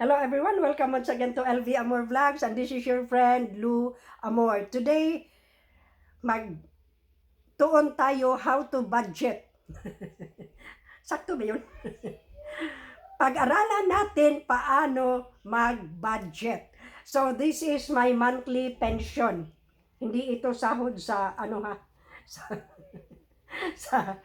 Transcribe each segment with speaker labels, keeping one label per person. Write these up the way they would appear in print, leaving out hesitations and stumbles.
Speaker 1: Hello everyone, welcome once again to LV Amor Vlogs, and this is your friend Lou Amor. Today, magtuon tayo how to budget. Sakto ba yun? Pag-aralan natin paano mag-budget. So this is my monthly pension. Hindi ito sahod sa sa, sa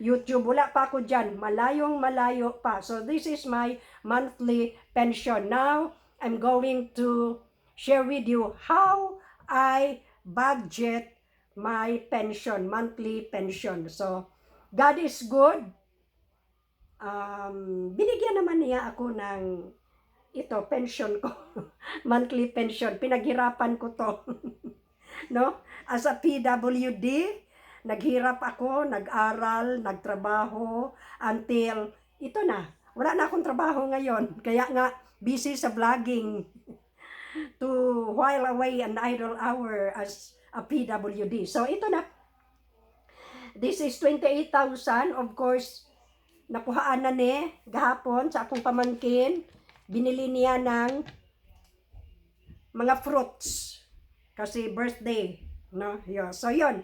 Speaker 1: YouTube. Wala pa ako dyan. Malayong malayo pa. So this is my monthly pension. Now, I'm going to share with you how I budget my pension, monthly pension. So, God is good. Binigyan naman niya ako ng pension ko. Monthly pension. Pinaghirapan ko to. No? As a PWD, naghirap ako, nag-aral, nagtrabaho, until ito na. Wala na akong trabaho ngayon. Kaya nga, busy sa vlogging to while away an idle hour as a PWD. So, ito na. This is 28,000. Of course, nakuhaan na ni gahapon sa akong pamangkin. Binili niya ng mga fruits. Kasi birthday. No? Yo. So, yun.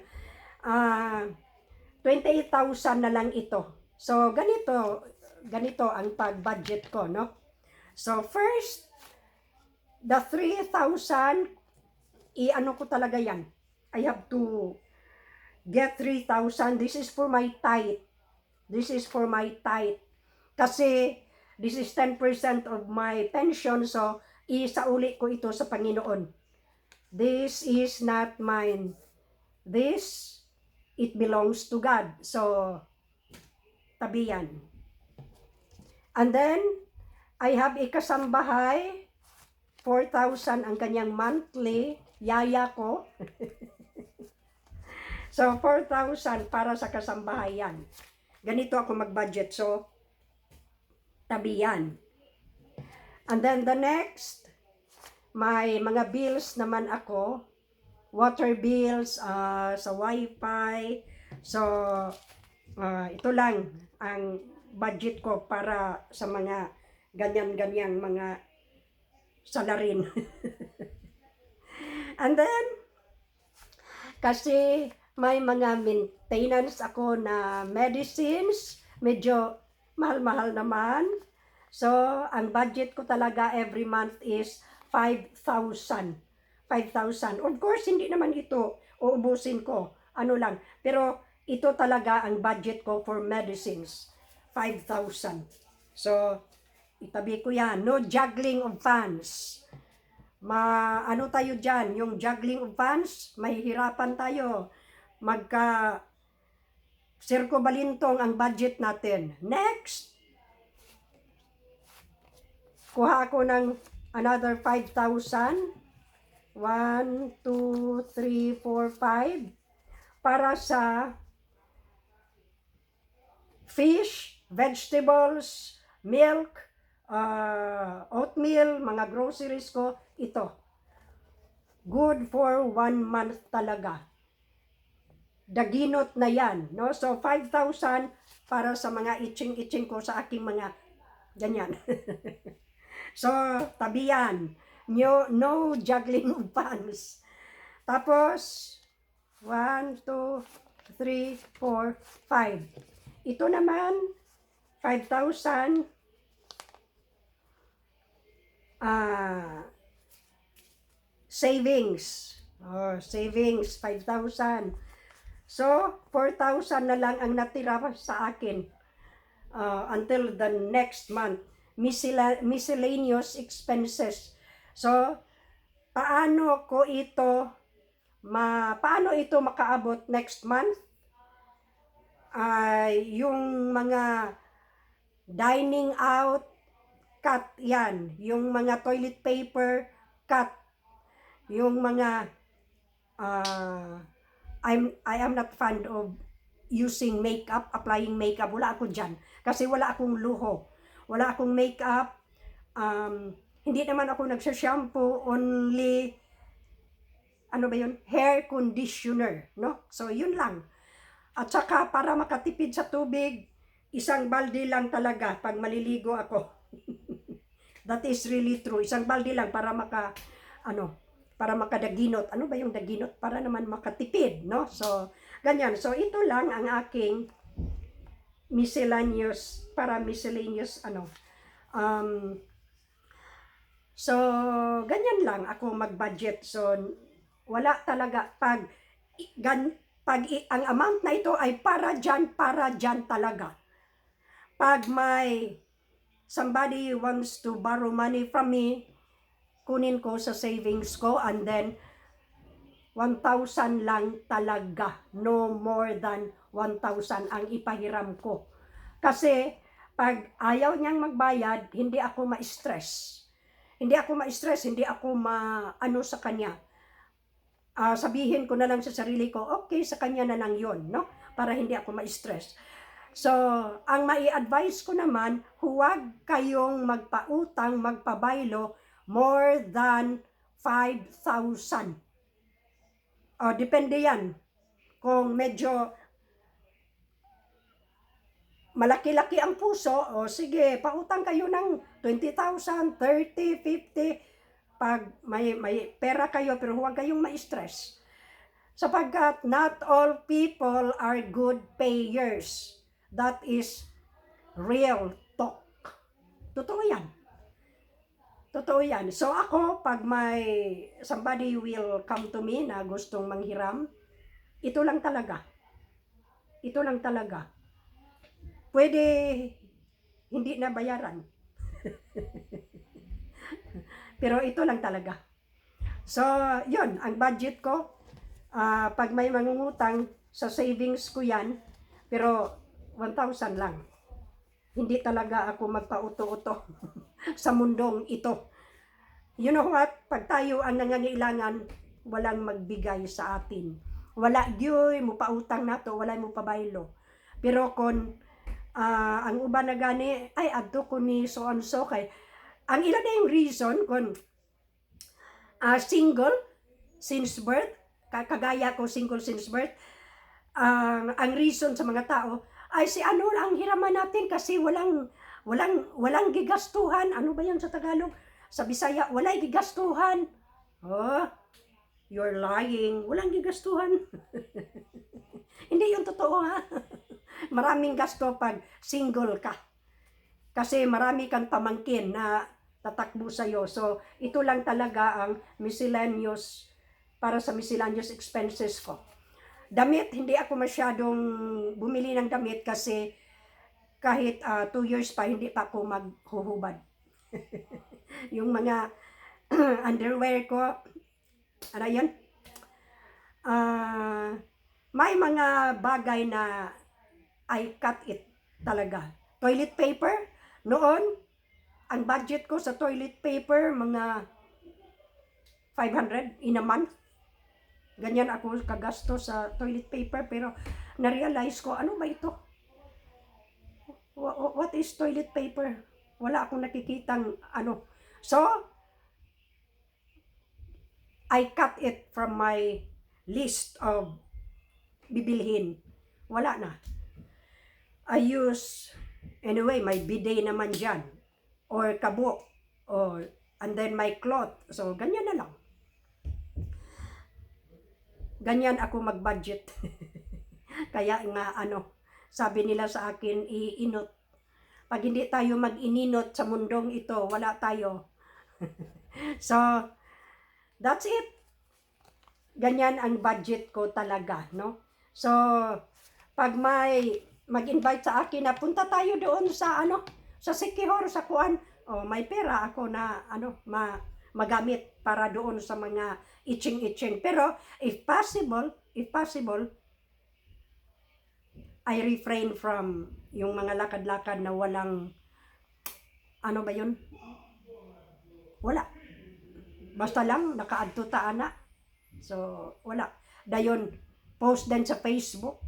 Speaker 1: 28,000 na lang ito. So, ganito ang pag-budget ko, no? So, first, the 3,000, i-ano ko talaga yan. I have to get 3,000. This is for my tithe. This is for my tithe. Kasi, this is 10% of my pension, so, isauli ko ito sa Panginoon. This is not mine. This, it belongs to God. So, tabi yan. And then, I have a kasambahay, 4,000 ang kanyang monthly, yaya ko. So, 4,000 para sa kasambahay yan. Ganito ako mag-budget. So, tabi yan. And then the next, may mga bills naman ako. Water bills, sa wifi. So, ito lang ang budget ko para sa mga ganyan-ganyang mga salarin. And then, kasi may mga maintenance ako na medicines, medyo mahal-mahal naman. So, ang budget ko talaga every month is 5,000. 5,000. Of course, hindi naman ito uubusin ko. Ano lang. Pero, ito talaga ang budget ko for medicines. 5,000. So, itabi ko yan. No juggling of funds. Ano tayo dyan? Yung juggling of funds, mahihirapan tayo. Sirko balintong ang budget natin. Next! Kuha ako ng another 5,000. 1, 2, 3, 4, 5 para sa fish, vegetables, milk, oatmeal, mga groceries ko, ito. Good for 1 month talaga. Daginot na yan, no? So, 5,000 para sa mga itching-itching ko sa aking mga ganyan. So, tabi yan. No juggling of funds. Tapos, 1, 2, 3, 4, 5. Ito naman, 5,000. Savings. Savings, 5,000. So, 4,000 na lang ang natira sa akin until the next month. Miscellaneous expenses. So, paano ito makaabot next month? Yung mga dining out, cut yan. Yung mga toilet paper, cut. Yung mga, I am not fond of using makeup, applying makeup. Wala ako dyan. Kasi wala akong luho. Wala akong makeup. Hindi naman ako nagsha-shampoo, only, hair conditioner, no? So, yun lang. At saka, para makatipid sa tubig, isang balde lang talaga pag maliligo ako. That is really true. Isang balde lang para para makadaginot. Ano ba yung daginot? Para naman makatipid, no? So, ganyan. So, ito lang ang aking miscellaneous, um, so, ganyan lang ako mag-budget. So, wala talaga. Ang amount na ito ay para dyan talaga. Pag may somebody wants to borrow money from me, kunin ko sa savings ko, and then 1,000 lang talaga. No more than 1,000 ang ipahiram ko. Kasi pag ayaw niyang magbayad, hindi ako ma-stress. Hindi ako maano sa kanya. Sabihin ko na lang sa sarili ko, okay, sa kanya na lang yon, no? Para hindi ako ma-stress. So, ang mai-advise ko naman, huwag kayong magpautang, magpabaylo more than 5,000. Depende yan. Kung medyo malaki-laki ang puso, sige, pautang kayo ng 20,000, 30, 50, pag may pera kayo, pero huwag kayong ma-stress. Sapagkat not all people are good payers. That is real talk. Totoo yan. Totoo yan. So ako, pag may somebody will come to me na gustong manghiram, ito lang talaga. Ito lang talaga. Pwede hindi na bayaran. Pero ito lang talaga. So, yun, ang budget ko, pag may mangungutang, sa savings ko yan, pero 1,000 lang. Hindi talaga ako magpauto-uto sa mundong ito. You know what? Pag tayo ang nangangailangan, walang magbigay sa atin. Wala, diyoy, mo pautang na to, wala mo pabaylo. Pero kung ang uban na gani, ay, adto ko ni so-and-so kay, ang ilan na yung reason kung single since birth, kagaya ko single since birth, ang reason sa mga tao, ay si ano ang hiraman natin kasi walang gigastuhan. Ano ba yan sa Tagalog? Sa Bisaya, walay gigastuhan. You're lying. Walang gigastuhan. Hindi yung totoo, ha? Maraming gasto pag single ka. Kasi marami kang pamangkin na tatakbo sa'yo. So, ito lang talaga ang miscellaneous, para sa miscellaneous expenses ko. Damit, hindi ako masyadong bumili ng damit kasi kahit 2 years pa, hindi pa ako maghuhubad. Yung mga underwear ko, ano yun? May mga bagay na I cut it talaga. Toilet paper, noon, ang budget ko sa toilet paper, mga 500 in a month. Ganyan ako kagasto sa toilet paper, pero na-realize ko, ano ba ito? What is toilet paper? Wala akong nakikitang ano. So, I cut it from my list of bibilhin. Wala na. I use, anyway, my bidet naman dyan. Or kabo. And then my cloth. So, ganyan na lang. Ganyan ako mag-budget. Kaya nga sabi nila sa akin, iinot. Pag hindi tayo mag-ininot sa mundong ito, wala tayo. So, that's it. Ganyan ang budget ko talaga, no? So, pag may mag-invite sa akin na punta tayo doon sa sa Siquijor, sa Kuan, may pera ako na magamit para doon sa mga itching. Pero if possible, I refrain from yung mga lakad-lakad na walang ano ba yun? Wala. Basta lang nakaadto ta ana. So wala. Dayon post din sa Facebook.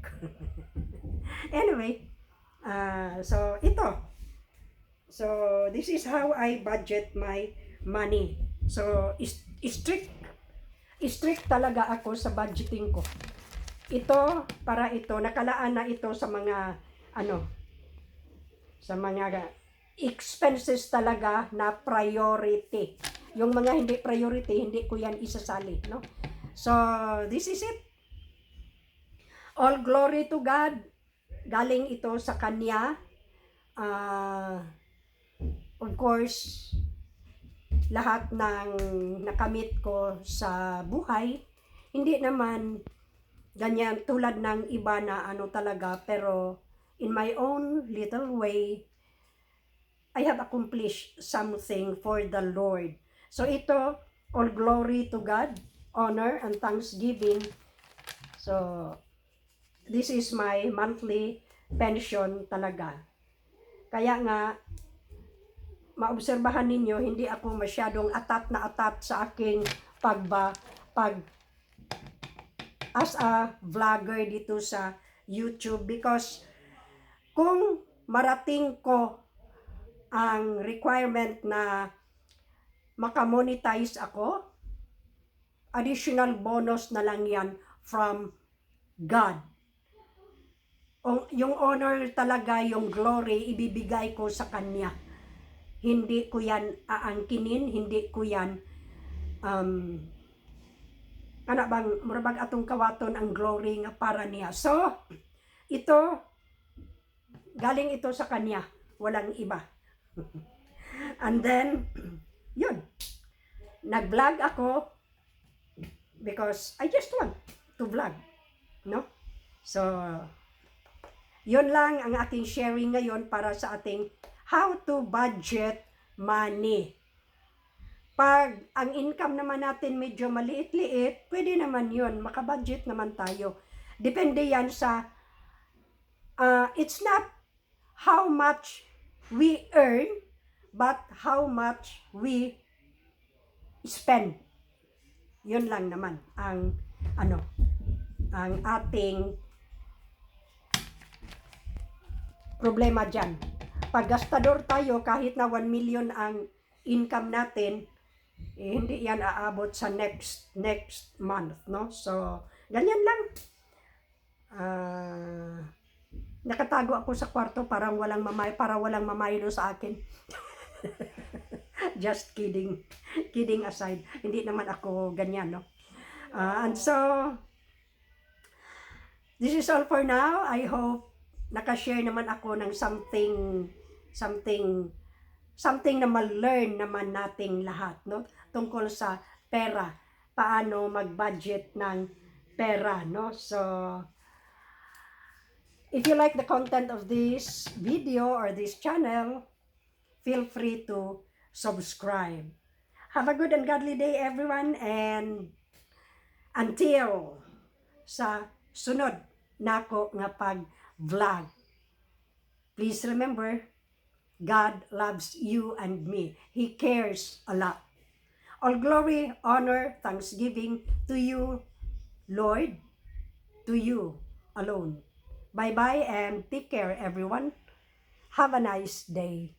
Speaker 1: Anyway, so ito. So this is how I budget my money. So strict talaga ako sa budgeting ko. Ito, para ito, nakalaan na ito sa mga sa mga expenses talaga na priority. Yung mga hindi priority, hindi ko yan isasali, no? So, this is it. All glory to God. Galing ito sa Kanya. Of course, lahat ng nakamit ko sa buhay, hindi naman ganyan tulad ng iba na ano talaga, pero in my own little way, I have accomplished something for the Lord. So ito, all glory to God, honor and thanksgiving. So, this is my monthly pension talaga. Kaya nga, maobserbahan ninyo, hindi ako masyadong atat na atat sa aking pag as a vlogger dito sa YouTube, because kung marating ko ang requirement na makamonetize ako, additional bonus na lang yan from God. Yung honor talaga, yung glory, ibibigay ko sa Kanya. Hindi ko yan aangkinin, hindi ko yan murabag atong kawaton ang glory nga para niya. So, ito, galing ito sa Kanya, walang iba. And then, yun, nag-vlog ako because I just want to vlog, no? So, yun lang ang aking sharing ngayon para sa ating how to budget money. Pag ang income naman natin medyo maliit-liit, pwede naman yun, makabudget naman tayo. Depende yan sa, it's not how much we earn, but how much we spend. Yun lang naman ang ang ating problema dyan. Pag gastador tayo, kahit na 1 million ang income natin, hindi yan aabot sa next month, no? So, ganyan lang. Nakatago ako sa kwarto para walang mamaylo sa akin. Just kidding. Kidding aside. Hindi naman ako ganyan, no? And so, this is all for now. I hope nakashare naman ako ng something na ma-learn naman nating lahat, no? Tungkol sa pera, paano mag-budget ng pera, no? So, if you like the content of this video or this channel, feel free to subscribe. Have a good and godly day, everyone, and until sa sunod nako nga pag-vlog. Please remember, God loves you and me. He cares a lot. All glory, honor, thanksgiving to you, Lord, to you alone. Bye-bye and take care, everyone. Have a nice day.